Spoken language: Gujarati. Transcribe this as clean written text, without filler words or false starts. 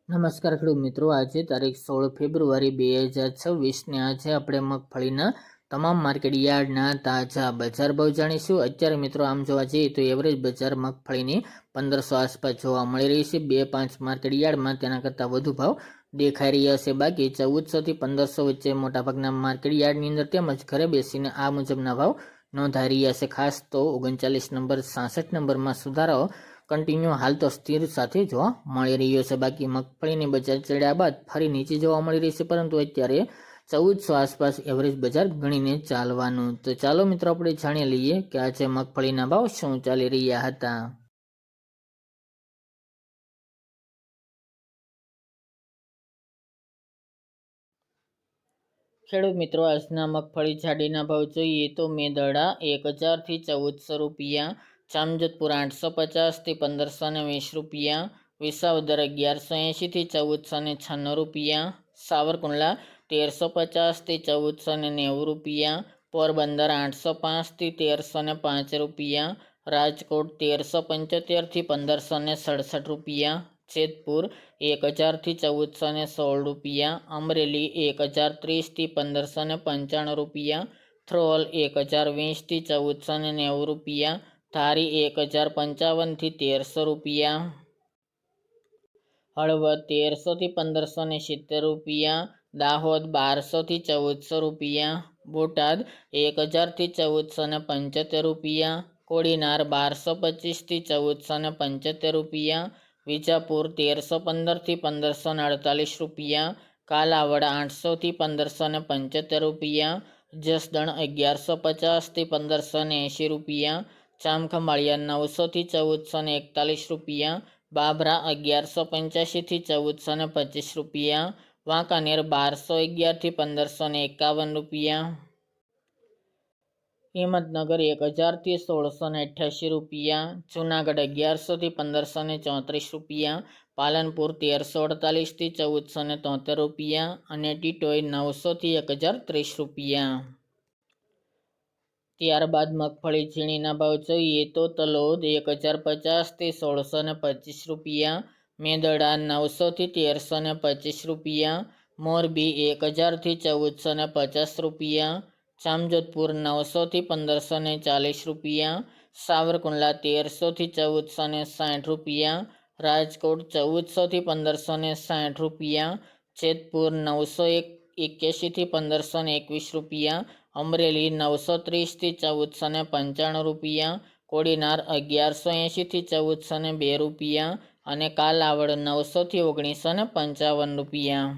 નમસ્કાર ખેડૂત મિત્રો, આજે તારીખ 16 ફેબ્રુઆરી 2026 ને આજે આપણે મગફળીના તમામ માર્કેટ યાર્ડના તાજા બજાર ભાવ જાણીશું। અત્યારે મિત્રો આમ જોવા જઈએ તો એવરેજ બજાર મગફળીની 1500 આસપાસ જોવા મળી રહી છે। 2-5 માર્કેટ યાર્ડમાં તેના કરતાં વધુ ભાવ દેખાઈ રહ્યા છે। બાકી 1400 થી 1500 વચ્ચે મોટાભાગના માર્કેટ યાર્ડની અંદર તેમજ ઘરે બેસીને આ મુજબના ભાવ નોંધાઈ રહ્યા છે। ખાસ તો 39 નંબર 66 નંબરમાં સુધારો કન્ટિન્યુ હાલ તો સ્થિર સાથે જોવા મળી રહ્યો છે। બાકી મગફળીની બજાર ચડ્યા બાદ ફરી નીચે જોવા મળી રહી છે, પરંતુ અત્યારે 1400 આસપાસ એવરેજ બજાર ગણીને ચાલવાનું। તો ચાલો મિત્રો આપણે જાણી લઈએ કે આજે મગફળીના ભાવ શું ચાલી રહ્યા હતા। ખેડૂત મિત્રો, આજના મગફળી જાડીના ભાવ જોઈએ તો મેદરડા 1000 થી 1400 રૂપિયા, જામજોધપુર 850 થી 1520 રૂપિયા, વિસાવદર 1180 થી 1496 રૂપિયા, સાવરકુંડલા 1350 થી 1490 રૂપિયા, પોરબંદર 805 થી 1305 રૂપિયા, રાજકોટ 1375 થી 1567 રૂપિયા, જેતપુર 1000 થી 1416 રૂપિયા, અમરેલી 1030 થી 1595 રૂપિયા, થ્રોલ 1020 થી 1490 રૂપિયા, ધારી 1055 થી 1300 રૂપિયા, હળવદ 1300 થી 1570 રૂપિયા, દાહોદ 1200 થી 1400 રૂપિયા, બોટાદ 1000 થી 1475 રૂપિયા, કોડીનાર 1225 થી 1475 રૂપિયા, વિજાપુર 1315 થી 1548 રૂપિયા, કાલાવડ 800 થી 1575 રૂપિયા, જસદણ 1150 થી 1580 રૂપિયા, જામખંભાળિયા 900 થી 1441 રૂપિયા, બાબરા 1185 થી 1425 રૂપિયા, વાંકાનેર 1211 થી 1551 રૂપિયા, હિંમતનગર 1000 થી 1688 રૂપિયા, જૂનાગઢ 1100 થી 1534 રૂપિયા, પાલનપુર 1348 થી 1473 રૂપિયા અને ટીટોઈ 900 થી 1030 રૂપિયા। ત્યારબાદ મગફળી ઝીણીના ભાવ જોઈએ તો તલોદ 1050 થી 1625 રૂપિયા, મેદરડા 900 થી 1325 રૂપિયા, મોરબી 1000 થી 1450 રૂપિયા, જામજોધપુર 900 થી 1540 રૂપિયા, સાવરકુંડલા 1300 થી 1460 રૂપિયા, રાજકોટ 1400 થી 1560 રૂપિયા, જેતપુર 981 થી 1521 રૂપિયા, અમરેલી 930 થી 1495 રૂપિયા, કોડીનાર 1180 થી 1402 રૂપિયા અને કાલાવડ 900 થી 1955 રૂપિયા।